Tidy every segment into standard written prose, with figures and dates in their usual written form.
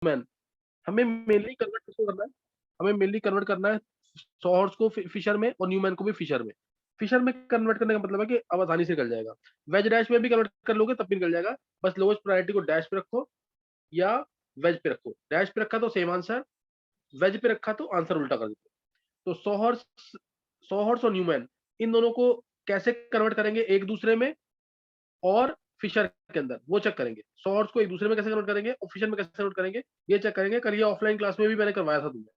Newman, हमें mainly convert किसको करना है, हमें मेनली कन्वर्ट करना है सॉर्स को फिशर में और न्यूमैन को भी फिशर में। फिशर में कन्वर्ट करने का मतलब है कि अब आसानी से निकल जाएगा। वेज डैश में भी कन्वर्ट कर लोगे तब भी निकल जाएगा, बस लोएस्ट प्रायोरिटी को डैश पे रखो या वेज पे रखो। डैश पे रखा तो सेम आंसर, वेज पे रखा तो आंसर उल्टा कर देते। तो सोहर्स सोहर्स और न्यूमैन, इन दोनों को कैसे कन्वर्ट करेंगे एक दूसरे में और फिशर के अंदर, वो चेक करेंगे। सोर्स को एक दूसरे में कैसे कन्वर्ट करेंगे और फिशर में कैसे कन्वर्ट करेंगे, ये चेक करेंगे। कल ये ऑफलाइन क्लास में भी मैंने करवाया था तुमने,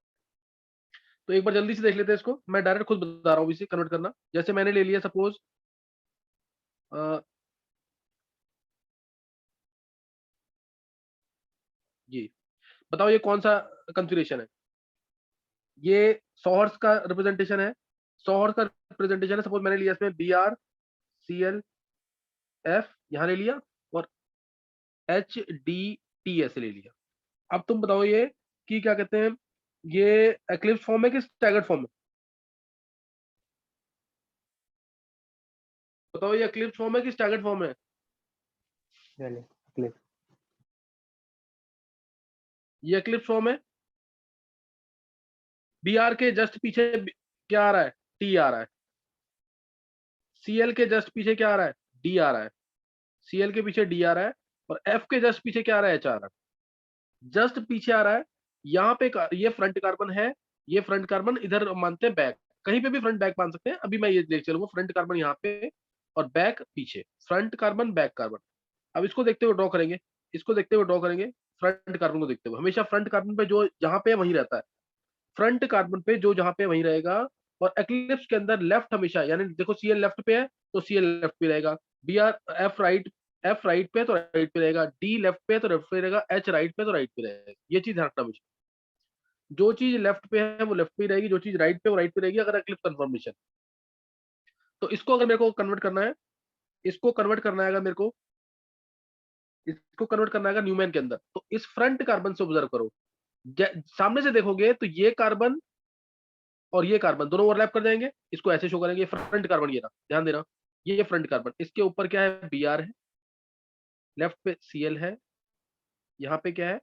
तो एक बार जल्दी से देख लेते हैं इसको। मैं डायरेक्ट खुद बता रहा हूँ इसे कन्वर्ट करना। जैसे मैंने ले लिया सपोज जी, बताओ ये कौन सा कंफिगरेशन है। ये सोर्स का रिप्रेजेंटेशन है, सोर्स का रिप्रेजेंटेशन है। सपोज मैंने लिया इसमें BR CL F यहाँ ले लिया और HDT ले लिया। अब तुम बताओ ये कि क्या कहते हैं, ये एक्लिप्स फॉर्म है कि स्टैगर्ड फॉर्म है? बताओ ये एक्लिप्स फॉर्म है कि स्टैगर्ड फॉर्म है? चलिए क्लिक। ये एक्लिप्स फॉर्म है। BR के जस्ट पीछे क्या आ रहा है, T आ रहा है। CL के जस्ट पीछे क्या आ रहा है, D आ रहा है। CL के पीछे D आ रहा है और F के जस्ट पीछे क्या आ रहा है, H आ रहा है। जस्ट पीछे आ रहा है। यहाँ पे ये फ्रंट कार्बन है, ये फ्रंट कार्बन इधर मानते हैं बैक, कहीं पे भी फ्रंट बैक मान सकते हैं। अभी मैं ये देख चलूंगा फ्रंट कार्बन यहाँ पे और बैक पीछे, फ्रंट कार्बन बैक कार्बन। अब इसको देखते हुए ड्रॉ करेंगे, इसको देखते हुए ड्रॉ करेंगे। फ्रंट कार्बन को देखते हुए हमेशा फ्रंट कार्बन पे जो जहां पे वहीं रहता है, फ्रंट कार्बन पे जो जहां पे वहीं रहेगा। और एक्लिप्स के अंदर लेफ्ट हमेशा, यानी देखो CL लेफ्ट पे है तो CL लेफ्ट पे रहेगा। BR F राइट पे है तो राइट पे रहेगा, D लेफ्ट पे है तो लेफ्ट पे रहेगा, H राइट पे है तो राइट पे रहेगा। ये चीज ध्यान रखना हमेशा, जो चीज लेफ्ट पे है वो लेफ्ट पे ही रहेगी, जो चीज राइट पे है वो राइट पे रहेगी अगर एक्लिप्स कंफर्मेशन। तो इसको अगर मेरे को कन्वर्ट करना है, इसको कन्वर्ट करना है अगर मेरे को, इसको कन्वर्ट करना है न्यूमैन के अंदर, तो इस फ्रंट कार्बन से ऑब्जर्व करो। सामने से देखोगे तो ये कार्बन और ये कार्बन दोनों ओवरलैप कर जाएंगे, इसको ऐसे शो करेंगे। फ्रंट कार्बन, ये रहा, ध्यान देना, ये फ्रंट कार्बन, इसके ऊपर क्या है, BR है, लेफ्ट पे CL है, यहाँ पे क्या है,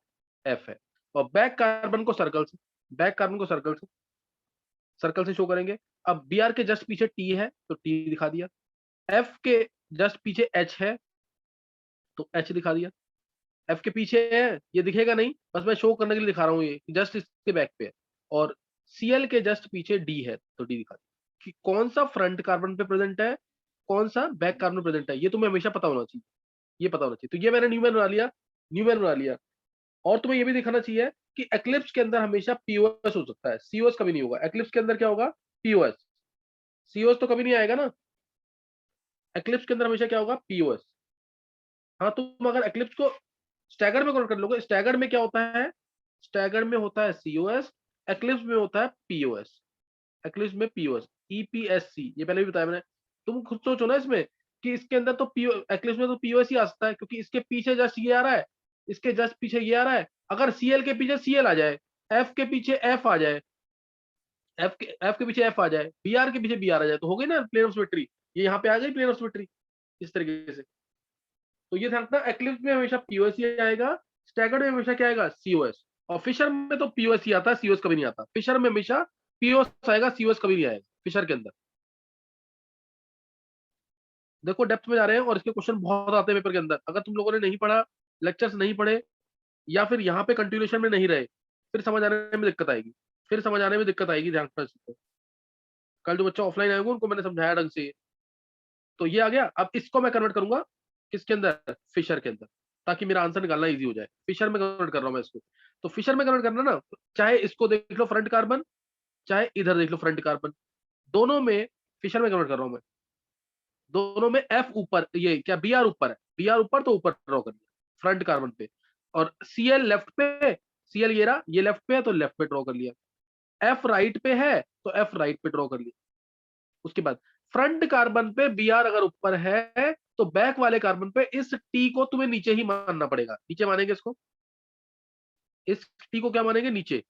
F है। और बैक कार्बन को सर्कल से, बैक कार्बन को सर्कल से शो करेंगे। अब BR के जस्ट पीछे T है तो T दिखा दिया, F के जस्ट पीछे H है तो H दिखा दिया। F के पीछे है, ये दिखेगा नहीं, बस मैं शो करने के लिए दिखा रहा हूँ, ये जस्ट इसके बैक पे है। और CL के जस्ट पीछे D है तो D दिखा दिया। कि कौन सा फ्रंट कार्बन पे प्रेजेंट है, कौन सा बैक कार्बन प्रेजेंट है, ये तुम्हें हमेशा पता होना चाहिए, ये पता होना चाहिए। तो ये मैंने न्यूमैन बना लिया, न्यूमैन बना लिया। और तुम्हें ये भी दिखाना चाहिए कि एक्लिप्स के अंदर हमेशा POS हो सकता है, COS कभी नहीं होगा। एक्लिप्स के अंदर क्या होगा, POS। COS तो कभी नहीं आएगा ना, एक्लिप्स के अंदर हमेशा क्या होगा, POS। हाँ, तुम अगर एक्लिप्स को स्टैगर में कन्वर्ट कर लोगे, स्टैगर में क्या होता है, स्टैगर में होता है COS, एक्लिप्स में होता है POS। एक्लिप्स में POS, EPSC, ये पहले भी बताया मैंने। तुम खुद सोचो ना इसमें कि इसके अंदर तो एक्लिप्स में तो POS ही आ सकता है, क्योंकि इसके पीछे जस्ट ये आ रहा है, इसके जस्ट पीछे ये आ रहा है। अगर CL के पीछे CL आ जाए, F के पीछे F आ जाए, F के पीछे F आ जाए, BR के पीछे BR आ जाए, तो हो गई ना प्लेन ऑफ सिमेट्री। ये यहाँ पे आ गई प्लेन ऑफ सिमेट्री इस तरीके से। तो ये ध्यान रखना, एक्लिप्स में हमेशा POS ही आएगा, स्टैगर्ड में हमेशा क्या आएगा, COS। और फिशर में तो POS ही आता है, COS कभी नहीं आता। फिशर में हमेशा POS आएगा, COS कभी नहीं आएगा फिशर के अंदर। देखो डेप्थ में जा रहे हैं और इसके क्वेश्चन बहुत आते हैं पेपर के अंदर। अगर तुम लोगों ने नहीं पढ़ा, लेक्चर्स नहीं पढ़े, या फिर यहाँ पे कंटिन्यूएशन में नहीं रहे, फिर समझ आने में दिक्कत आएगी, फिर समझ आने में दिक्कत आएगी, ध्यान रखना इसको। कल जो बच्चा ऑफलाइन आएगा उनको मैंने समझाया ढंग से। तो ये आ गया। अब इसको मैं कन्वर्ट करूंगा किसके अंदर, फिशर के अंदर, ताकि मेरा आंसर निकालना इजी हो जाए। फिशर में कन्वर्ट कर रहा हूं मैं इसको। तो फिशर में कन्वर्ट करना ना, चाहे इसको देख लो फ्रंट कार्बन, चाहे इधर देख लो फ्रंट कार्बन, दोनों में फिशर में कन्वर्ट कर रहा हूं मैं। दोनों में F ऊपर, ये क्या BR ऊपर है, BR ऊपर तो ऊपर ड्रॉ कर दिया फ्रंट कार्बन पे। और CL लेफ्ट पे, CL ये रहा, ये लेफ्ट पे है तो लेफ्ट पे ड्रॉ कर लिया। F राइट पे है तो F राइट पे ड्रॉ कर लिया। उसके बाद फ्रंट कार्बन पे BR अगर ऊपर है तो बैक वाले कार्बन पे इस T को तुम्हें नीचे ही मानना पड़ेगा। नीचे मानेंगे इसको, इस T को क्या मानेंगे, नीचे।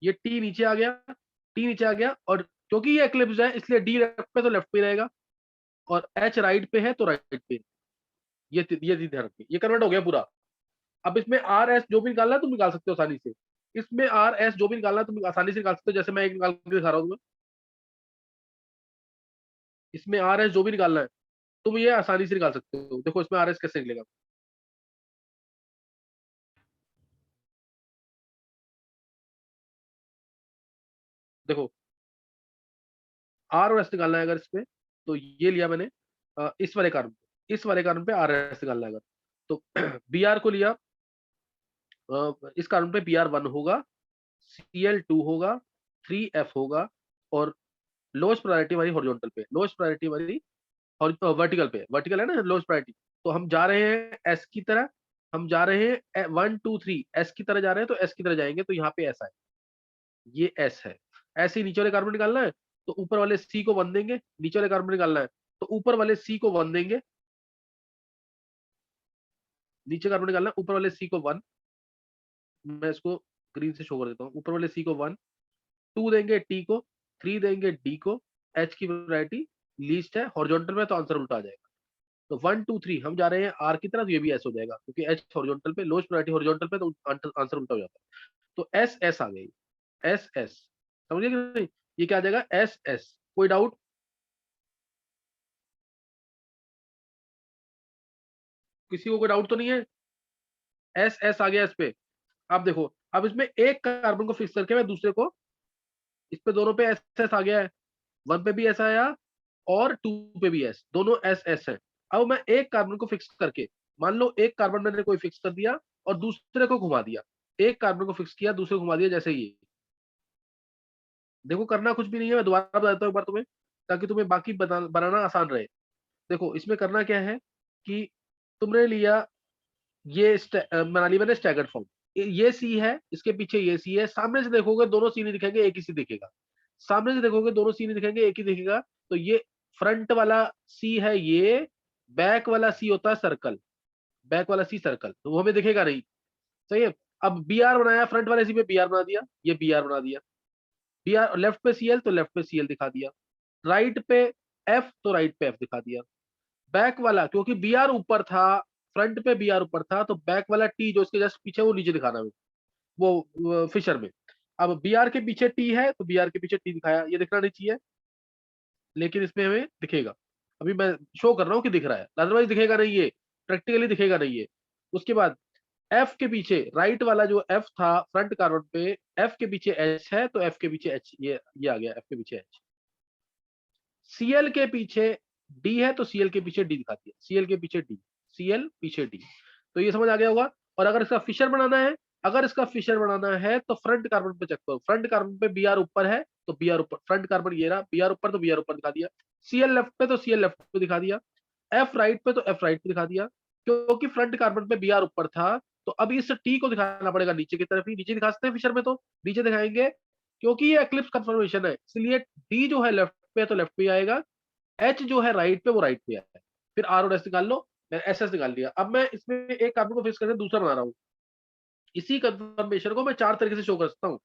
ये T नीचे आ गया, T नीचे आ गया। और क्योंकि ये एक्लिप्स है इसलिए D लेफ्ट पे तो लेफ्ट पे रहेगा, और H राइट पे है तो राइट पे। ये चीज ध्यान रखिए, ये कन्वर्ट हो गया पूरा। अब इसमें आर एस जो भी निकालना है तुम निकाल सकते हो आसानी से, इसमें आर एस जो भी निकालना है तुम आसानी से निकाल सकते हो, जैसे मैं एक निकाल के दिखा रहा हूँ तुम्हें, इसमें आर एस जो भी निकालना है तुम ये आसानी से निकाल सकते हो। देखो इसमें आर एस कैसे निकलेगा, देखो आर और एस निकालना है अगर इसमें, तो ये लिया मैंने इस वाले कार्बन पे, इस वाले कार्बन पे आर एस निकालना है अगर, तो बी आर को लिया, इस कार्बन पे बी आर 1 होगा, Cl2 होगा, 3F होगा, और लोएस्ट प्रायोरिटी वाली हॉरिजॉन्टल पे, लोएस्ट प्रायोरिटी वाली वर्टिकल पे, वर्टिकल है ना लोएस्ट प्रायोरिटी, तो हम जा रहे हैं एस की तरह, हम जा रहे हैं 1 2 3 एस की तरह जा रहे हैं, तो एस की तरह जाएंगे, तो यहाँ पे एस है, ये एस है। ऐसे ही नीचे वाले कार्बन निकालना है तो ऊपर वाले सी को 1 देंगे, नीचे वाले कार्बन निकालना है तो ऊपर वाले सी को 1 देंगे, नीचे कार्बन निकालना है ऊपर वाले सी को 1, मैं इसको ग्रीन से शो कर देता हूँ, ऊपर वाले सी को 1, 2 देंगे टी को, 3 देंगे डी को, एच की वैरायटी लीस्ट है हॉरिजॉन्टल में, तो आंसर उल्टा आ जाएगा। तो 1 2 3 हम जा रहे हैं आर की तरफ, ये भी एस हो जाएगा क्योंकि एच हॉरिजॉन्टल पे, लोएस्ट प्रायोरिटी हॉरिजॉन्टल पे, तो आंसर उल्टा हो जाता है। तो एस एस आ गई, एस एस, समझिए कि नहीं, ये क्या आ जाएगा एस एस। कोई डाउट? किसी को कोई डाउट तो नहीं है? एस एस आ गया इस पे। अब देखो, अब इसमें एक कार्बन को फिक्स करके मैं दूसरे को, इस पे दोनों पे एस एस आ गया है, 1 पे भी एस आया और 2 पे भी एस, दोनों एस एस है। अब मैं एक कार्बन को फिक्स करके, मान लो एक कार्बन मैंने कोई फिक्स कर दिया और दूसरे को घुमा दिया, एक कार्बन को फिक्स किया दूसरे को घुमा दिया, जैसे ये देखो, करना कुछ भी नहीं है, मैं दोबारा बता देता हूँ एक बार तुम्हें, ताकि तुम्हें बाकी बनाना आसान रहे। देखो इसमें करना क्या है कि तुमने लिया ये बना ली मैंने स्टैगर्ड फॉर्म, ये सी है, इसके पीछे ये सी है, सामने से देखोगे दोनों सी नहीं दिखेंगे, एक ही सी दिखेगा, सामने से देखोगे दोनों सी नहीं दिखेंगे, एक ही दिखेगा, तो ये फ्रंट वाला सी है, ये बैक वाला सी होता है सर्कल, बैक वाला सी सर्कल, तो वो हमें दिखेगा नहीं, सही है। अब बी आर बनाया, फ्रंट वाले सी पे बी आर बना दिया, ये बी आर बना दिया, बी आर लेफ्ट पे सीएल तो लेफ्ट पे सीएल दिखा दिया, राइट पे एफ तो राइट पे एफ दिखा दिया, बैक वाला क्योंकि बी आर ऊपर था, फ्रंट पे बी आर ऊपर था, तो बैक वाला टी जो इसके जस्ट पीछे वो नीचे दिखाना है, वो फिशर में। अब बी आर के पीछे टी है तो बी आर के पीछे टी दिखाया, ये दिखना नहीं चाहिए, लेकिन इसमें हमें दिखेगा, अभी मैं शो कर रहा हूँ कि दिख रहा है, अदरवाइज दिखेगा नहीं, ये प्रैक्टिकली दिखेगा नहीं ये। उसके बाद एफ के पीछे राइट वाला जो एफ था फ्रंट कार्बन पे, एफ के पीछे एच है तो एफ के पीछे एच, ये आ गया एफ के पीछे एच। सीएल के पीछे डी है तो सीएल के पीछे डी दिखाती है, सीएल के पीछे डी, सीएल पीछे डी, तो ये समझ आ गया होगा। और अगर इसका फिशर बनाना है, अगर इसका फिशर बनाना है तो फ्रंट कार्बन पे चेक करो, फ्रंट कार्बन पे बी आर ऊपर है तो बी आर ऊपर, फ्रंट कार्बन ये रहा, बी आर ऊपर तो बी आर ऊपर दिखा दिया, सीएल लेफ्ट पे तो सीएल लेफ्ट पे दिखा दिया, एफ राइट पे तो एफ राइट पे दिखा दिया, क्योंकि फ्रंट कार्बन पे बी आर ऊपर था, तो अब इस टी को दिखाना पड़ेगा नीचे की तरफ ही, नीचे दिखा सकते हैं फिशर में, तो नीचे दिखाएंगे क्योंकि ये एक्लिप्स कंफर्मेशन है, इसलिए डी जो है लेफ्ट पे तो लेफ्ट पे आएगा, एच जो है राइट पे वो राइट पे है, फिर आर और एस निकाल लो, मैंने एस एस निकाल लिया। अब मैं इसमें एक कार्बन को फिक्स करके दूसरा बना रहा हूँ, इसी कंफर्मेशन को मैं 4 तरीके से शो कर सकता हूँ।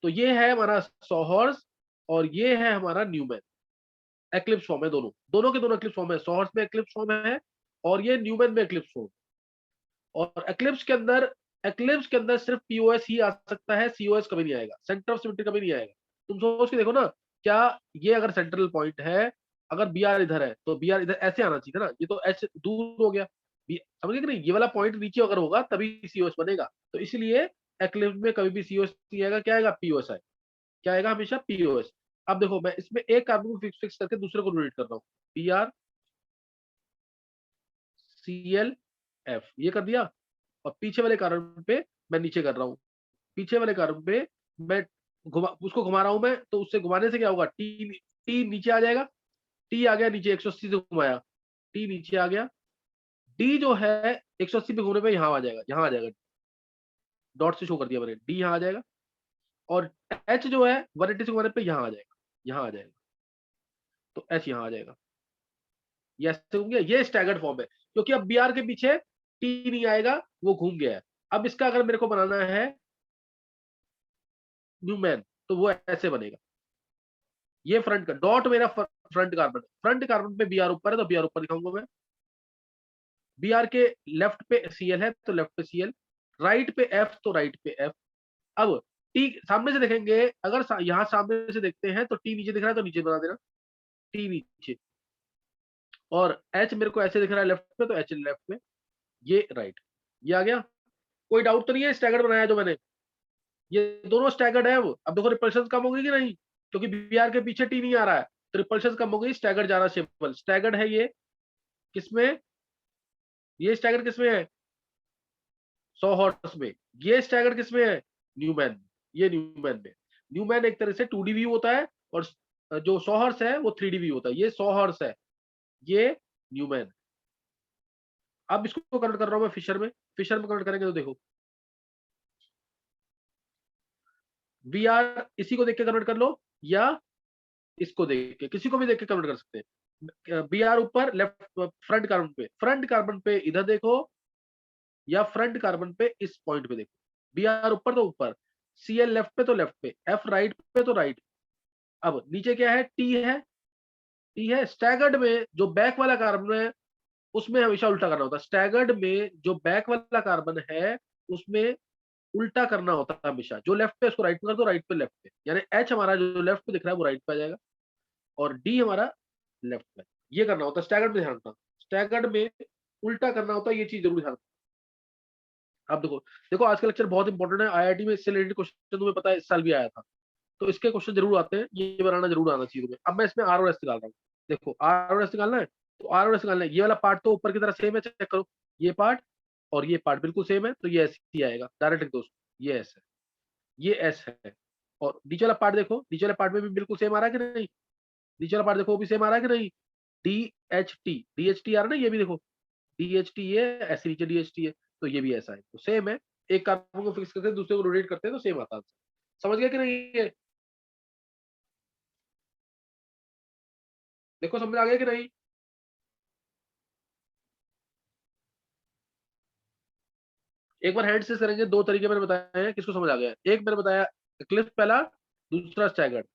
तो ये है हमारा सॉहर्स और ये है हमारा न्यूमैन, एक्लिप्स फॉर्म है, दोनों दोनों के दोनों एक्लिप्स फॉर्म है, सॉहर्स में एक्लिप्स फॉर्म है और ये न्यूमैन में एक्लिप्स फॉर्म। और एक्लिप्स के अंदर सिर्फ पीओएस ही आ सकता है, सीओएस कभी नहीं आएगा, सेंटर ऑफ सिमेट्री कभी नहीं आएगा। तुम सोच के देखो ना, क्या ये अगर सेंट्रल पॉइंट है, अगर बी आर इधर है तो बी आर इधर ऐसे आना चाहिए ना, ये तो एच दूर हो गया, समझ गए कि नहीं, ये वाला पॉइंट नीचे अगर होगा तभी सीओएस बनेगा, तो इसलिए एक्लिप्स में कभी भी सीओएस नहीं आएगा, क्या आएगा पीओएस आएगा, क्या आएगा हमेशा पीओएस। अब देखो मैं इसमें एक कार्बन को फिक्स करके दूसरे को रोटेट कर रहा हूँ, P R C L F, ये कर दिया, और पीछे वाले कार्बन पे मैं नीचे कर रहा हूँ, पीछे वाले कार्बन पे मैं उसको घुमा रहा हूं मैं, तो उससे घुमाने से क्या होगा, टी टी नीचे आ जाएगा, टी आ गया नीचे, 180 से घुमाया, टी नीचे आ गया, डी जो है 180 पे घूमने पे यहाँ आ जाएगा, यहाँ आ जाएगा, डॉट से शो कर दिया मैंने, डी यहाँ आ जाएगा, और एच जो है 180 से घुमाने पे यहाँ आ जाएगा, यहाँ आ जाएगा, तो एच यहाँ आ जाएगा, ये ऐसे घूम गया, ये स्टैगर्ड फॉर्म है, क्योंकि अब बी आर के पीछे टी नहीं आएगा, वो घूम गया है। अब इसका अगर मेरे को बनाना है न्यूमैन, तो वो ऐसे बनेगा, ये फ्रंट का डॉट मेरा फ्रंट कार्बन, फ्रंट कार्बन पे बी आर ऊपर है तो बी आर ऊपर दिखाऊंगा मैं, बी आर के लेफ्ट पे सीएल है तो लेफ्ट पे सीएल, राइट पे एफ तो राइट पे एफ। अब टी सामने से देखेंगे, अगर यहाँ सामने से देखते हैं तो टी नीचे दिख रहा है तो नीचे बना देना, टी नीचे। और एच मेरे को ऐसे दिख रहा है लेफ्ट पे तो एच लेफ्ट पे, ये राइट। ये आ गया, कोई डाउट तो नहीं है स्टैगर्ड बनाया जो मैंने? ये दोनों स्टैगर्ड है। अब देखो रिपल्शन कम हो गई कि नहीं, क्योंकि बीआर के पीछे टी नहीं आ रहा है तो रिपल्शन कम हो गई, स्टैगर्ड जा रहा है शेपल। स्टैगर्ड है ये किसमें? ये स्टैगर्ड किसमें है? 100 हॉर्स में। ये स्टैगर्ड किसमें है? न्यूमैन। ये न्यूमैन में। न्यूमैन एक तरह से 2D व्यू होता है और जो 100 हॉर्स है वो 3D व्यू होता है। ये 100 हॉर्स है, ये न्यूमैन। अब इसको कन्वर्ट कर रहा हूं मैं फिशर में। फिशर में कन्वर्ट करेंगे तो देखो, बीआर इसी को देख के कन्वर्ट कर लो या इसको देख के, किसी को भी देख के कन्वर्ट कर सकते हैं। बीआर ऊपर लेफ्ट फ्रंट कार्बन पे, फ्रंट कार्बन पे इधर देखो या फ्रंट कार्बन पे इस पॉइंट पे देखो। बीआर ऊपर तो ऊपर, सीएल लेफ्ट पे तो लेफ्ट पे, एफ राइट पे तो राइट। अब नीचे क्या है? टी है। टी है। स्टैगर्ड में जो बैक वाला कार्बन है उसमें हमेशा उल्टा करना होता है। स्टैगर्ड में जो बैक वाला कार्बन है उसमें उल्टा करना होता है हमेशा। जो लेफ्ट पे उसको राइट पे कर दो, राइट पे लेफ्ट पे, यानी एच हमारा जो लेफ्ट पे दिख रहा है वो राइट पे आ जाएगा और डी हमारा लेफ्ट पे। ये करना होता है स्टैगर्ड में, ध्यान रखना। स्टैगर्ड में उल्टा करना होता है, ये चीज जरूर ध्यान रखना। अब देखो, देखो आज का लेक्चर बहुत इंपॉर्टेंट है। आईआईटी में इससे रिलेटेड क्वेश्चन तुम्हें पता है इस साल भी आया था, तो इसके क्वेश्चन जरूर आते हैं, ये बनाना जरूर आना चाहिए तुम्हें। अब मैं इसमें आर और एस निकाल रहा हूँ। देखो आर और एस निकालना है तो आर और एस निकालना है। ये वाला पार्ट तो ऊपर की तरह सेम है, चेक करो। ये पार्ट और ये पार्ट बिल्कुल सेम है, तो ये एस ही आएगा डायरेक्ट दोस्तों। ये एस है, ये एस है। और नीचे वाला पार्ट देखो, नीचे वाले पार्ट में भी बिल्कुल सेम आ रहा है कि नहीं? नीचे वाला पार्ट देखो वो भी सेम आ रहा है कि नहीं? डी एच टी आ रहा है ना, ये भी देखो डी एच टी है, ऐसे नीचे डी एच टी है, तो ये भी ऐसा है, तो सेम है। एक कार्बन को फिक्स करते हैं, दूसरे को रोटेट करते हैं तो सेम आता है। समझ गया कि नहीं? ये देखो समझ आ गया कि नहीं? एक बार हैंड से करेंगे। दो तरीके मैंने बताए हैं, किसको समझ आ गया? एक मैंने बताया क्लिफ पहला, दूसरा स्टैगर्ड।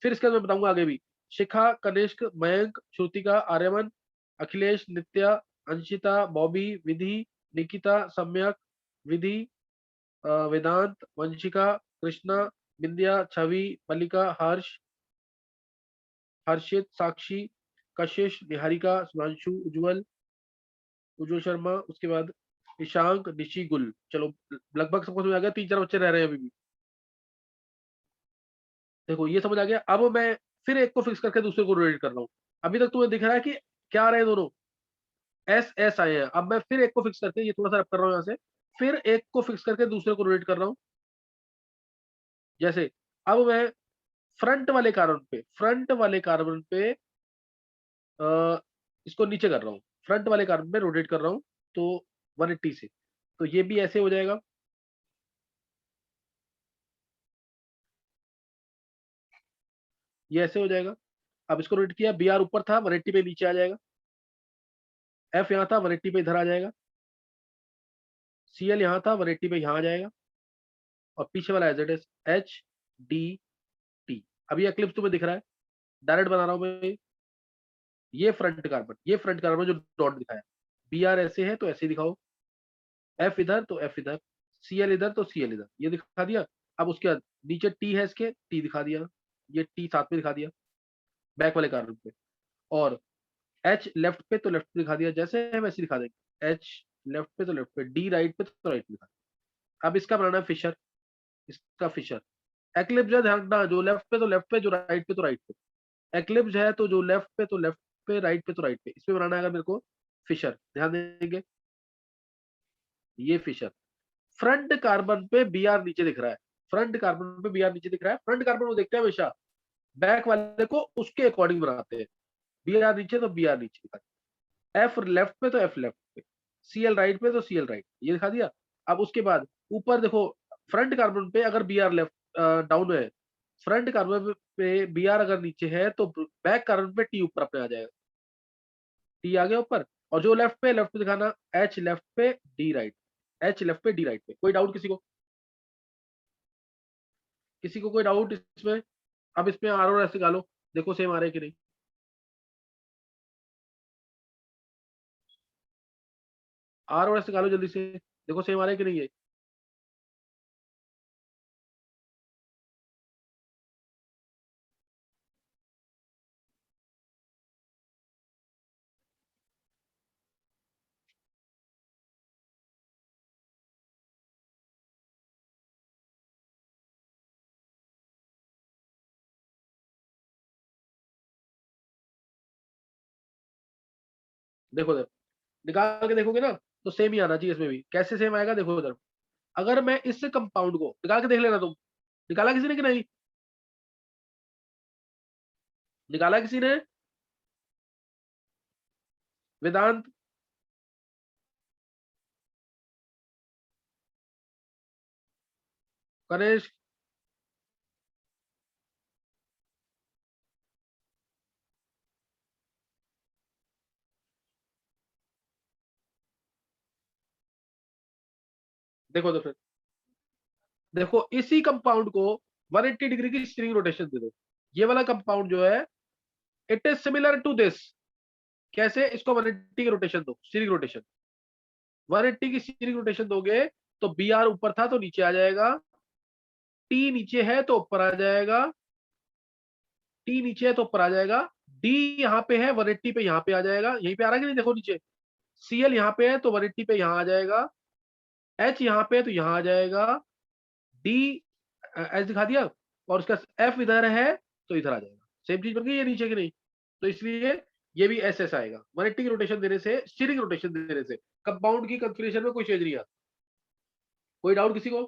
फिर इसके बाद मैं बताऊंगा आगे भी। शिखा, कनिष्क, मयंक, श्रुतिका, आर्यमन, अखिलेश, नित्या, अंशिता, बॉबी, विधि, निकिता, सम्यक, विधि, वेदांत, वंशिका, कृष्णा, विंध्या, छवि, मल्लिका, हर्ष, हर्षित, साक्षी, कशिश, निहारिका, सुधांशु, उज्जवल, उज्जवल शर्मा, उसके बाद ईशांक, निशी, गुल। चलो लगभग सबको समझ आ गया। 3-4 बच्चे रह रहे हैं अभी भी। देखो ये समझ आ गया। अब मैं फिर एक को फिक्स करके दूसरे को रोटेट कर रहा हूँ। अभी तक तुम्हें दिख रहा है कि क्या आ रहे हैं दोनों? एस एस आए हैं। अब मैं फिर एक को फिक्स करके, ये थोड़ा सा रब कर रहा हूँ यहाँ से, फिर एक को फिक्स करके दूसरे को रोटेट कर रहा हूँ। जैसे अब मैं फ्रंट वाले कार्बन पे इसको नीचे कर रहा हूँ, फ्रंट वाले कार्बन पे रोटेट कर रहा हूँ तो 180 से, तो ये भी ऐसे हो जाएगा। ये ऐसे हो जाएगा। अब इसको रोटेट किया, बी आर ऊपर था 180 पे नीचे आ जाएगा, एफ यहाँ था 180 पे इधर आ जाएगा, सी एल यहाँ था 180 पे यहाँ आ जाएगा, और पीछे वाला as it is H D T. अब ये एक्लिप्स तुम्हें दिख रहा है, डायरेक्ट बना रहा हूँ मैं। ये फ्रंट कार्बन जो डॉट दिखाया, बी आर ऐसे है तो ऐसे ही दिखाओ, एफ इधर तो एफ इधर, सी एल इधर तो सी एल इधर, ये दिखा दिया। अब उसके बाद नीचे टी है, इसके टी दिखा दिया, ये टी साथ में दिखा दिया बैक वाले कार्बन पे। और एच लेफ्ट पे तो लेफ्ट पे दिखा दिया, जैसे है वैसे दिखा देंगे। एच लेफ्ट पे तो लेफ्ट पे, डी राइट पे तो राइट पे दिखा दिया। अब इसका बनाना है फिशर, इसका फिशर। एक्लिप्स है, ध्यान रखना, जो लेफ्ट पे तो लेफ्ट पे, जो राइट पे तो राइट पे। एक्लिप्स है तो जो लेफ्ट पे तो लेफ्ट पे, राइट पे तो राइट पे। इसमें बनाना है अगर मेरे को फिशर, ध्यान देंगे। ये फिशर फ्रंट कार्बन पे बी आर नीचे दिख रहा है, फ्रंट कार्बन पे बी आर नीचे दिख रहा है। फ्रंट कार्बन को देखते हैं हमेशा, बैक वाले को उसके अकॉर्डिंग बनाते हैं। बी आर नीचे तो बी आर नीचे दिखा दिया, एफ लेफ्ट पे तो एफ लेफ्ट पे, सी एल राइट पे तो सी एल राइट, ये दिखा दिया। अब उसके बाद ऊपर देखो, फ्रंट कार्बन पे अगर बी आर लेफ्ट डाउन है, फ्रंट कार्बन पे बी आर अगर नीचे है तो बैक कार्बन पे टी ऊपर अपने आ जाएगा, टी आ गया ऊपर। और जो लेफ्ट पे दिखाना, एच लेफ्ट पे डी राइट, एच लेफ्ट पे डी राइट पे। कोई डाउट किसी को? किसी को कोई डाउट इसमें? अब इसमें आर और एस निकालो, देखो सेम आ रहे हैं कि नहीं। आर और एस निकालो जल्दी से, देखो सेम आ रहे हैं कि नहीं है। देखो उधर निकाल के देखोगे ना तो सेम ही आना चाहिए इसमें भी। कैसे सेम आएगा देखो उधर, अगर मैं इस कंपाउंड को निकाल के देख लेना तुम, निकाला किसी ने कि नहीं, निकाला किसी ने, वेदांत, गणेश, देखो तो फिर देखो इसी कंपाउंड को 180 डिग्री की स्टीरिंग रोटेशन दे दो, ये वाला कंपाउंड जो है it is similar to this. कैसे, इसको 180 की रोटेशन दो, स्टीरिंग रोटेशन, 180 की स्टीरिंग रोटेशन दोगे तो बी आर ऊपर था तो नीचे आ जाएगा, टी नीचे है तो ऊपर आ जाएगा, टी नीचे है तो ऊपर आ जाएगा, डी यहाँ पे है 180 पे यहाँ पे आ जाएगा, यहीं पे आ रहा है कि नहीं देखो नीचे, सीएल यहाँ पे है तो 180 पे यहाँ आ जाएगा, एच यहाँ पे है तो यहाँ आ जाएगा, डी एच दिखा दिया, और उसका एफ इधर है तो इधर आ जाएगा। सेम चीज बन गई ये नीचे की नहीं, तो इसलिए ये भी एस एस आएगा। 180 की रोटेशन देने से, स्टीरिंग रोटेशन देने से कंपाउंड की कॉन्फ़िगरेशन में कोई चेंज नहीं आता। कोई डाउट किसी को,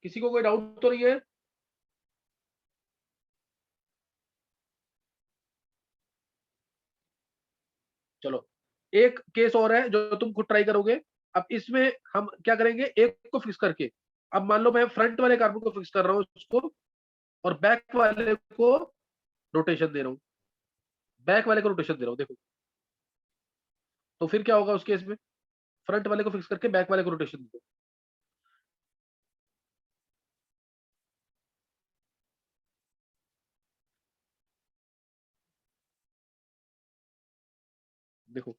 किसी को कोई डाउट तो नहीं है? चलो एक केस और है जो तुम खुद ट्राई करोगे। अब इसमें हम क्या करेंगे, एक को फिक्स करके, अब मान लो मैं फ्रंट वाले कार्बन को फिक्स कर रहा हूँ उसको, और बैक वाले को रोटेशन दे रहा हूँ, बैक वाले को रोटेशन दे रहा हूँ, देखो तो फिर क्या होगा उस केस में, फ्रंट वाले को फिक्स करके बैक वाले को रोटेशन दे दो, देखो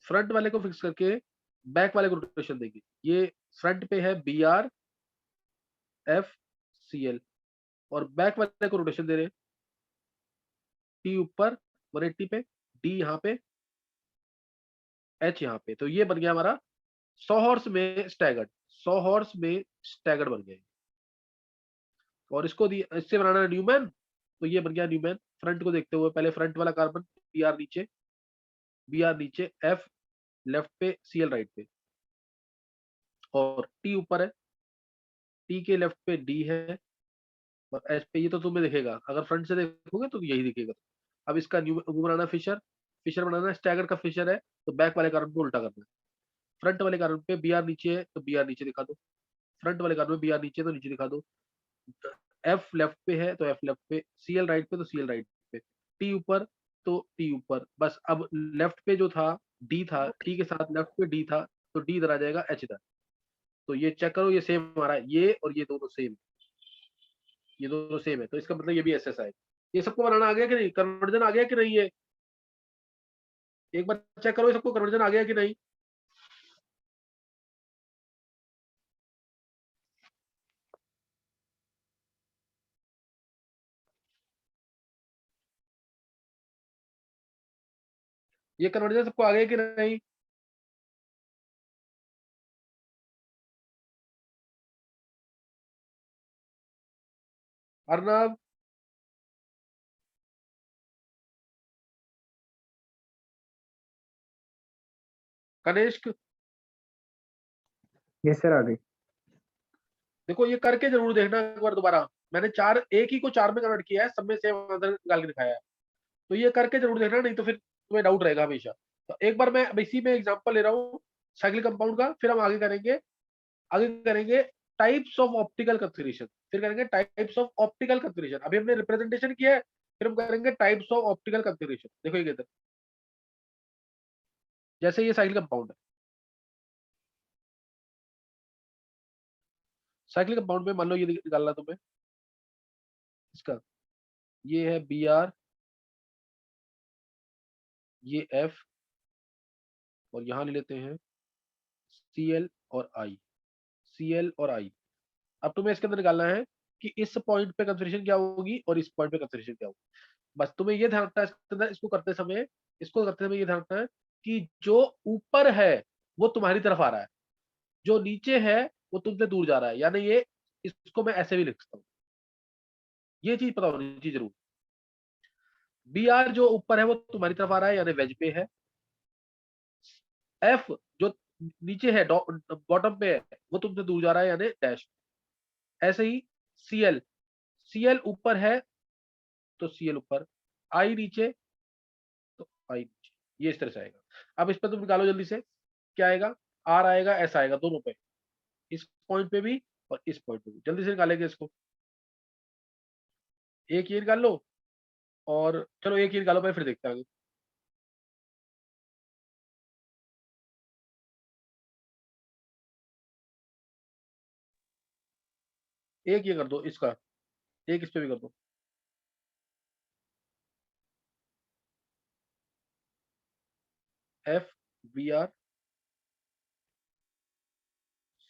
फ्रंट वाले को फिक्स करके बैक वाले को रोटेशन देंगे। ये फ्रंट पे है B R F C L, और बैक वाले को रोटेशन दे रहे हैं, टी ऊपर 180 पे, डी यहाँ पे, एच यहाँ पे, तो ये बन गया हमारा 100 हॉर्स में स्टैगर्ड, 100 हॉर्स में स्टैगर्ड बन गया। और इससे बनाना है न्यूमैन, तो ये बन गया न्यूमैन। फ्रंट को देखते हुए पहले फ्रंट वाला कार्बन बी आर नीचे, एफ लेफ्ट पे, सी एल राइट पे, और टी ऊपर है, टी के लेफ्ट पे डी है, और एच पे, ये तो तुम्हें दिखेगा अगर फ्रंट से देखोगे तो यही दिखेगा। अब इसका वो बनाना फिशर, फिशर बनाना, स्टैगर का फिशर है तो बैक वाले कार्बन को उल्टा करना है। फ्रंट वाले कार्बन पे बी आर नीचे है तो बी आर नीचे दिखा दो, फ्रंट वाले कार्बन में बी आर नीचे तो नीचे दिखा दो, एफ लेफ्ट पे है तो एफ लेफ्ट पे, सी एल राइट पे तो सी एल राइट पे, टी ऊपर तो टी ऊपर। बस अब लेफ्ट पे जो था डी था, टी के साथ लेफ्ट पे डी था, तो डी इधर आ जाएगा, एच इधर। तो ये चेक करो, ये सेम हमारा, ये और ये दोनों सेम, ये दोनों सेम है, तो इसका मतलब ये भी एस एस है। ये सबको बनाना आ गया कि नहीं, कन्वर्जन आ गया कि नहीं, ये एक बार चेक करो, ये सबको कन्वर्जन आ गया कि नहीं। ये कन्वर्जन सबको आ गया कि नहीं? अर्नब, कनिष्क, यस सर, आ गई। देखो ये करके जरूर देखना एक बार दोबारा। मैंने चार, एक ही को चार में कन्वर्ट किया है, सब में सेम आंसर निकाल के दिखाया है, तो ये करके जरूर देखना, नहीं तो फिर तुम्हें डाउट रहेगा हमेशा। तो एक बार मैं अब इसी में एग्जांपल ले रहा हूँ साइक्लिक कंपाउंड का, फिर हम आगे करेंगे टाइप्स ऑफ ऑप्टिकल कंफिगरेशन, फिर करेंगे टाइप्स ऑफ ऑप्टिकल कंफिगरेशन। अभी हमने रिप्रेजेंटेशन किया है, फिर हम करेंगे टाइप्स ऑफ ऑप्टिकल कंफिगरेशन। देखो ये कहते हैं, जैसे ये साइक्लिक कंपाउंड है, साइक्लिक कंपाउंड में मान लो ये निकालना तुम्हें, इसका ये है बी आर, ये एफ, और यहां ले लेते हैं सी एल और आई, सी एल और आई। अब तुम्हें इसके अंदर निकालना है कि इस पॉइंट पे कंफिगरेशन क्या होगी और इस पॉइंट पे कंफिगरेशन क्या होगी। बस तुम्हें ये ध्यान रखना है इसके अंदर, इसको करते समय ये ध्यान रखना है कि जो ऊपर है वो तुम्हारी तरफ आ रहा है, जो नीचे है वो तुमसे दूर जा रहा है, यानी ये, इसको मैं ऐसे भी लिख सकता हूँ। ये चीज पता होनी चाहिए जरूर। बी आर जो ऊपर है वो तुम्हारी तरफ आ रहा है, यानी वेज पे है। एफ जो नीचे है, बॉटम पे है, वो तुमसे दूर जा रहा है, यानी डैश। ऐसे ही सी एल, सी एल ऊपर है तो सी एल ऊपर, आई नीचे तो आई नीचे, ये इस तरह से आएगा। अब इस पर तुम निकालो जल्दी से, क्या आएगा, आर आएगा, एस आएगा, दोनों पे, इस पॉइंट पे भी और इस पॉइंट पे भी। जल्दी से निकालेंगे इसको। एक ये निकाल लो, और चलो एक ये निकालो, मैं फिर देखता हूँ। एक ये कर दो इसका, एक इस पे भी कर दो। F B R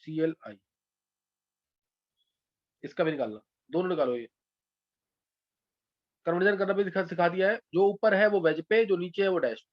C L I, इसका भी निकालना, दोनों निकालो। ये कन्वर्जन करना भी सिखा दिया है। जो ऊपर है वो वेज पे, जो नीचे है वो डैश।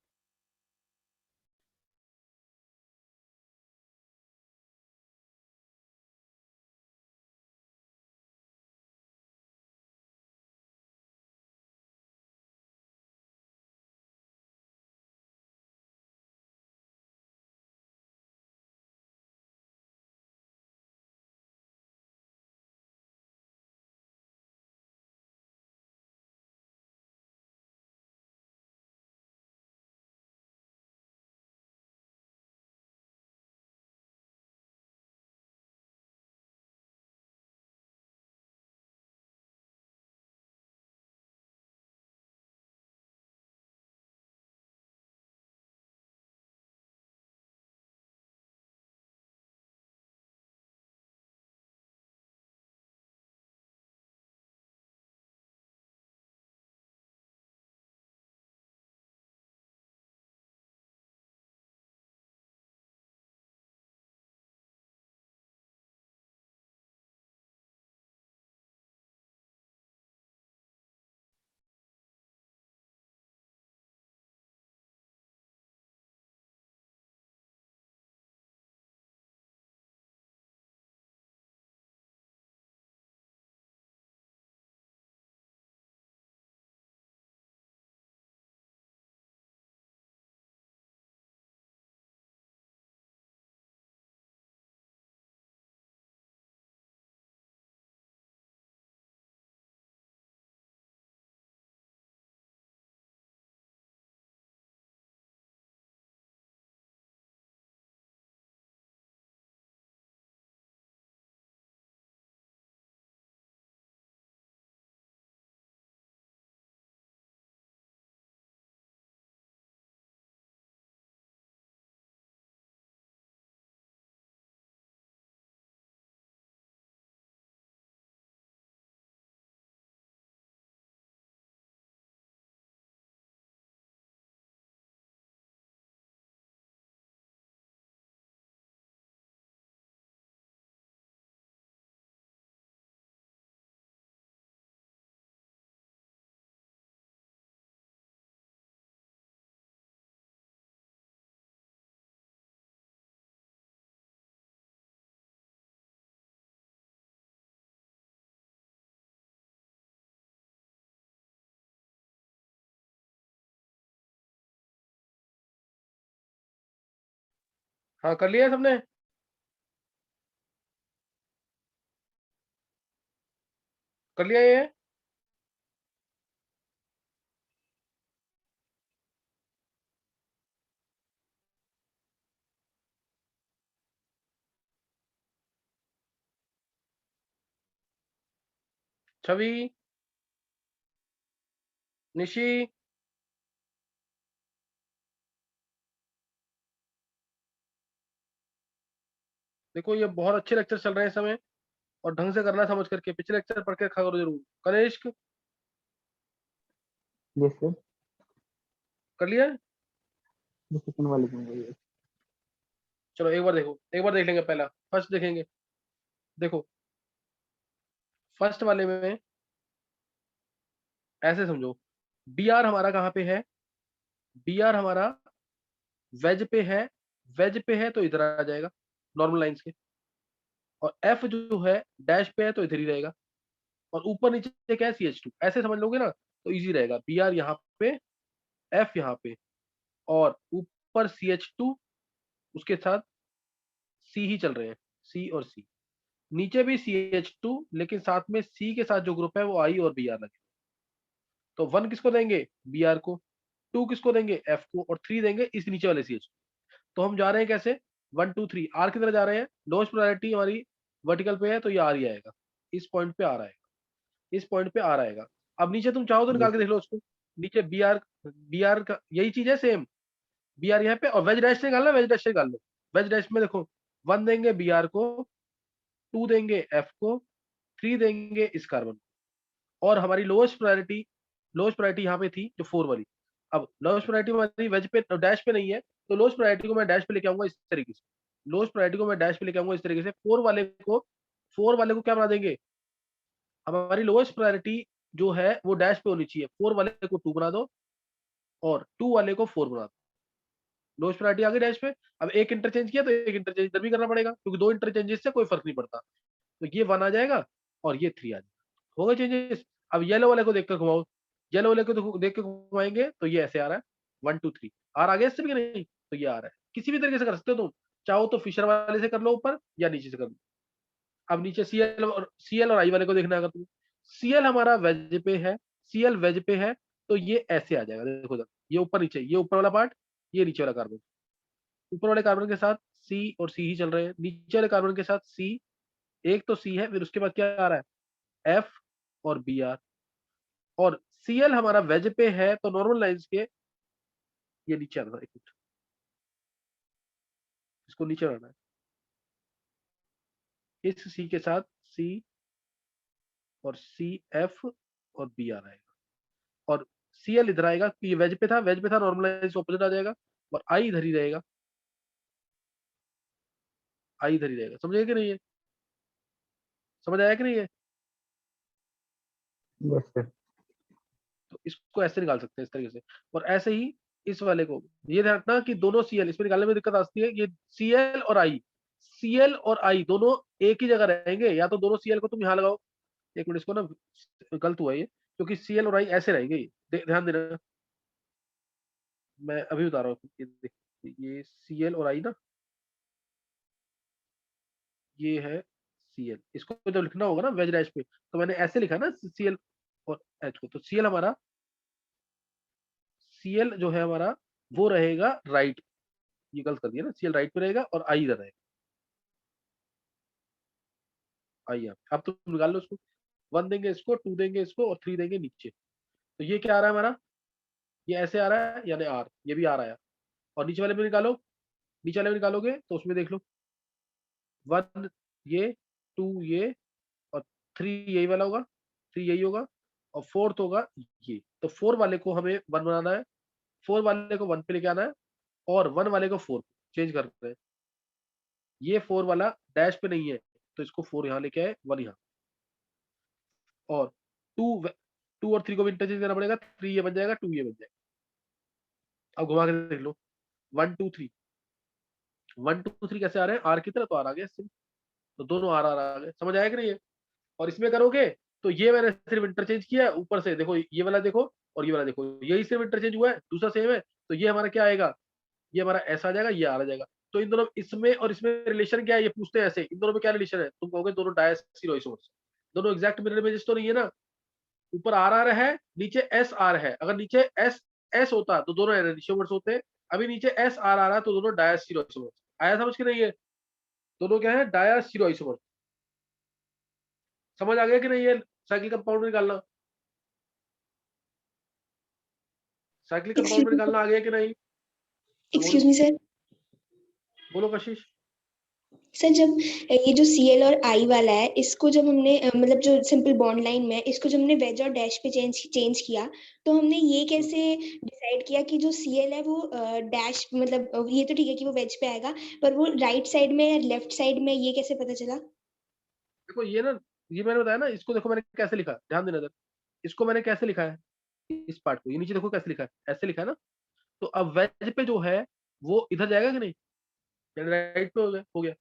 हाँ कर लिया है सबने। कर लिया ये। छवि, निशी, देखो ये बहुत अच्छे लेक्चर चल रहे हैं इस समय, और ढंग से करना समझ करके। पिछले लेक्चर पढ़ के रखा करो जरूर। Kanishk, yes sir. कर लिया है? ये सेकंड वाले में है। चलो एक बार देखो, एक बार देख लेंगे, पहला फर्स्ट देखेंगे। देखो फर्स्ट वाले में ऐसे समझो, बी आर हमारा कहाँ पे है, बी आर हमारा वेज पे है, वेज पे है तो इधर आ जाएगा नॉर्मल लाइंस के, और एफ जो है डैश पे है तो इधर ही रहेगा, और ऊपर नीचे क्या है CH2, ऐसे समझ लोगे ना तो इजी रहेगा। Br यहाँ पे, F यहाँ पे, और ऊपर CH2, उसके साथ C ही चल रहे हैं, C और C, नीचे भी CH2, लेकिन साथ में C के साथ जो ग्रुप है वो I और Br लगे। तो 1 किसको देंगे, Br को, 2 किसको देंगे, F को, और 3 देंगे इस नीचे वाले CH। तो हम जा रहे हैं कैसे, 1 2 3 R की तरह जा रहे हैं, लोएस्ट प्रायोरिटी हमारी वर्टिकल पे है तो ये R ही आएगा, इस पॉइंट पे R आएगा, इस पॉइंट पे R आएगा। अब नीचे तुम चाहो तो निकाल के देख लो उसको, नीचे Br का यही चीज है सेम, Br यहाँ पे, और वेज डैश से निकालना, वेज डैश से निकाल लो। वेज डैश में देखो 1 देंगे Br को, 2 देंगे F को, 3 देंगे इस कार्बन, और हमारी लोएस्ट प्रायोरिटी यहाँ पे थी जो 4 वाली। अब लोएस्ट प्रायोरिटी हमारी वेज पे डैश पे नहीं है, तो लोएस्ट प्रायोरिटी को मैं डैश पे लेके आऊंगा इस तरीके से, लोएस्ट प्रायोरिटी को मैं डैश पे लेके आऊंगा इस तरीके से। 4 वाले को क्या बना देंगे, हमारी लोएस्ट प्रायोरिटी जो है वो डैश पे होनी चाहिए, 4 वाले को 2 बना दो और 2 वाले को 4 बना दो, लोएस्ट प्रायोरिटी आ गई डैश पे। अब एक इंटरचेंज किया तो एक इंटरचेंज इधर भी करना पड़ेगा, क्योंकि 2 इंटरचेंजेस से कोई फर्क नहीं पड़ता। तो ये 1 आ जाएगा और ये 3 आ जाएगा, हो गए चेंजेस। अब येलो वाले को देखकर घुमाओ, येलो वाले को देख के घुमाएंगे तो ये ऐसे आ रहा है, 1 2 3 आर आ गया इससे भी कि नहीं, तो ये आ रहा है। किसी भी तरीके से कर सकते हो तुम, चाहो तो फिशर वाले से कर लो ऊपर या नीचे से कर लो। अब नीचे सीएल और आई वाले को देखना है अगर तुम्हें, सीएल हमारा वेज पे है, सीएल वेज पे है, तो ये ऐसे आ जाएगा, देखो जरा, ये ऊपर नीचे, ये ऊपर वाला पार्ट, ये नीचे वाला कार्बन, ऊपर वाले कार्बन के साथ सी और सी ही चल रहे हैं, नीचे वाले कार्बन के साथ सी, एक तो सी है, फिर उसके बाद क्या आ रहा है, एफ और बी आर, और सीएल हमारा वेज पे है तो नॉर्मल लाइंस के ये नीचे आना है, इसको नीचे आना है, इस सी के साथ सी और सी एफ और बी आर आएगा, और सीएल इधर आएगा, ये वेज पे था, वेज पे था, नॉर्मल लाइंस ऑपोजिट आ जाएगा, और आई इधर ही रहेगा, आई इधर ही रहेगा। समझे कि नहीं है, समझ आया कि नहीं है। Yes sir. तो इसको ऐसे निकाल सकते हैं इस तरीके से, और ऐसे ही इस वाले को, ये ध्यान रखना कि दोनों सीएल इसमें निकालने में दिक्कत आती है, ये सीएल और आई दोनों एक ही जगह रहेंगे, या तो दोनों सीएल को तुम यहाँ लगाओ, एक मिनट इसको ना, गलत हुआ ये, क्योंकि सीएल और आई ऐसे रहेंगे, ध्यान देना, मैं अभी बता रहा हूँ, ये सीएल और आई ना, ये है सीएल, इसको जब लिखना होगा ना वेज डैश पे, तो मैंने ऐसे लिखा ना सीएल और एच को, तो सीएल जो है हमारा वो रहेगा राइट, ये गलत कर दिया ना, सीएल राइट पे रहेगा और आई इधर रहेगा, आई अब तुम निकाल लो उसको, 1 देंगे इसको, 2 देंगे इसको, और 3 देंगे नीचे, तो ये क्या आ रहा है हमारा, ये ऐसे आ रहा है, यानी आर, ये भी आ रहा है, और नीचे वाले में निकालो, नीचे वाले में निकालोगे तो उसमें देख लो, 1 ये, 2 ये, और 3 यही वाला होगा, 3 यही होगा, और 4th होगा ये, तो 4 वाले को हमें 1 बनाना है, 4 वाले को 1 पे लेके आना है, और 1 वाले को 4 चेंज कर रहे हैं, ये 4 वाला डैश पे नहीं है, तो इसको 4 यहाँ लेके आए, 1 यहाँ, और 2 और 3 को भी इंटरचेंज करना पड़ेगा, 3 ये बन जाएगा, 2 ये बन जाएगा। अब घुमा के देख लो, 1 2 3, 1 2 3 कैसे आ रहे हैं, आर की तरह, तो आर आ गया इससे, तो दोनों आर आर आ गए, समझ आया कि नहीं है। और इसमें करोगे तो ये मैंने सिर्फ इंटरचेंज किया है, ऊपर से देखो, ये वाला देखो और ये वाला देखो, यही सिर्फ इंटरचेंज हुआ है, दूसरा सेम है, तो ये हमारा क्या आएगा, ये हमारा ऐसा आ जाएगा, ये आ जाएगा। तो इन दोनों, इसमें और इसमें रिलेशन क्या है, ये पूछते हैं ऐसे, इन दोनों में क्या रिलेशन है, तुम कहोगे दोनों डायस्टेरिक आइसोमर्स, दोनों एग्जैक्ट मिरर इमेजेस तो नहीं है ना, ऊपर आर आर है, नीचे एस आर है, अगर नीचे एस एस होता तो दोनों आइसोमर्स होते, अभी नीचे एस आर आ रहा है तो दोनों डायस्टेरिक आइसोमर्स। आया समझ के नहीं है, दोनों क्या है, डायस्टेरिक आइसोमर्स। समझ आ गया कि नहीं है, साइक्लिक कंपाउंड निकालना, साइक्लिक कंपाउंड में एक्सक्यूज निकालना आ गया कि नहीं। हाँ, बोलो मी सर। बोलो कशिश। सर जब ये जो सीएल और आई वाला है, इसको जब हमने मतलब जो सिंपल बॉन्ड लाइन में है, इसको जब हमने वेज और डैश पे चेंज किया, तो हमने ये कैसे डिसाइड किया कि जो सीएल है वो डैश, मतलब ये तो ठीक है कि वो वेज पे आएगा, पर वो राइट साइड में या लेफ्ट साइड में, ये कैसे पता चला। देखो ये ना, ये मैंने बताया ना, इसको देखो मैंने कैसे लिखा, ध्यान देना जरा, इसको मैंने कैसे लिखा है, इस पार्ट को, ये नीचे देखो कैसे लिखा है, ऐसे लिखा है ना, तो अब वेज पे जो है वो इधर जाएगा कि नहीं, राइट पे हो गया,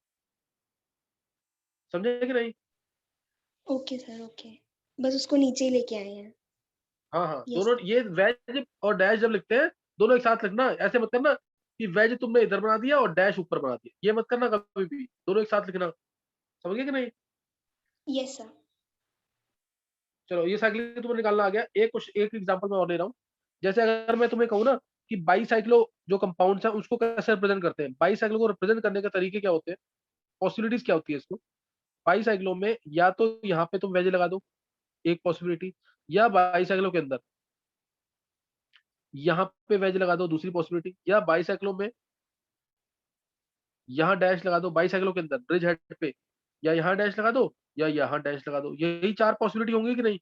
समझे कि नहीं? Okay sir, okay. बस उसको नीचे ही लेके आए हैं। हाँ हाँ, यस दोनों सर। ये वेज और डैश जब लिखते हैं दोनों एक साथ लिखना, ऐसे मत करना कि वेज तुमने इधर बना दिया और डैश ऊपर बना दिया, ये मत करना कभी भी, दोनों एक साथ लिखना, समझ गए कि नहीं? Yes sir. चलो ये साइक्लिक तुम्हें निकालना आ गया। एक एग्जांपल मैं और दे रहा हूँ। जैसे अगर मैं तुम्हें कहूँ ना कि बाईसाइक्लो जो कंपाउंड्स हैं उसको कैसे रिप्रेजेंट करते हैं, बाईसाइक्लो को रिप्रेजेंट करने के तरीके क्या होते हैं, पॉसिबिलिटीज क्या होती है इसको। बाईसाइक्लो में या तो यहाँ पे तुम वेज लगा दो, एक पॉसिबिलिटी, या बाईसाइक्लो के अंदर यहाँ पे वेज लगा दो, दूसरी पॉसिबिलिटी, या बाईसाइक्लो में यहाँ डैश लगा दो, बाईसाइक्लो के अंदर ब्रिज हेड पे, या यहाँ डैश लगा दो या यहाँ डैश लगा दो, यही चार पॉसिबिलिटी होंगी कि नहीं?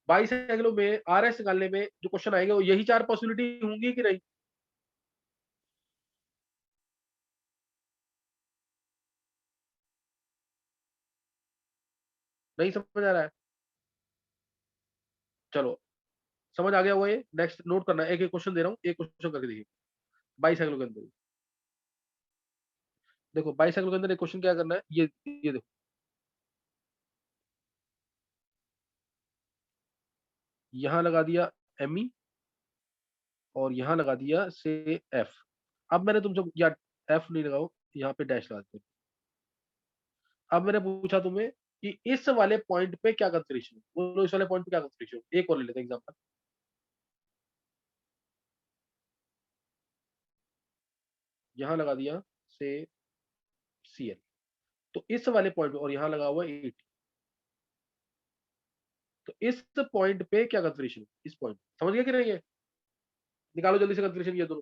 बाईसाइक्लो में आरएस निकालने में जो क्वेश्चन आएंगे वो यही चार पॉसिबिलिटी होंगी कि नहीं? नहीं समझ आ रहा है? चलो समझ आ गया वो, ये नेक्स्ट नोट करना है, एक एक क्वेश्चन दे रहा हूँ, एक क्वेश्चन करके देखिए। बाईसाइक्लो के अंदर देखो, बाईसाइक्लो के अंदर एक क्वेश्चन क्या करना है, ये देखो, यहां लगा दिया एमई और यहां लगा दिया से एफ। अब मैंने तुमसे, या एफ नहीं लगाओ, यहाँ पे डैश लगा देते। अब मैंने पूछा तुम्हें कि इस वाले पॉइंट पे क्या कंफर्मेशन है, बोलो इस वाले पॉइंट पे क्या कंफर्मेशन है। एक और ले लेते हैं एग्जांपल, यहां लगा दिया से सी एल, तो इस वाले पॉइंट पे और यहां लगा हुआ 80, तो इस पॉइंट पे क्या कंफर्मेशन है, इस पॉइंट, समझ गए कि नहीं? है निकालो जल्दी से कंफर्मेशन ये दोनों।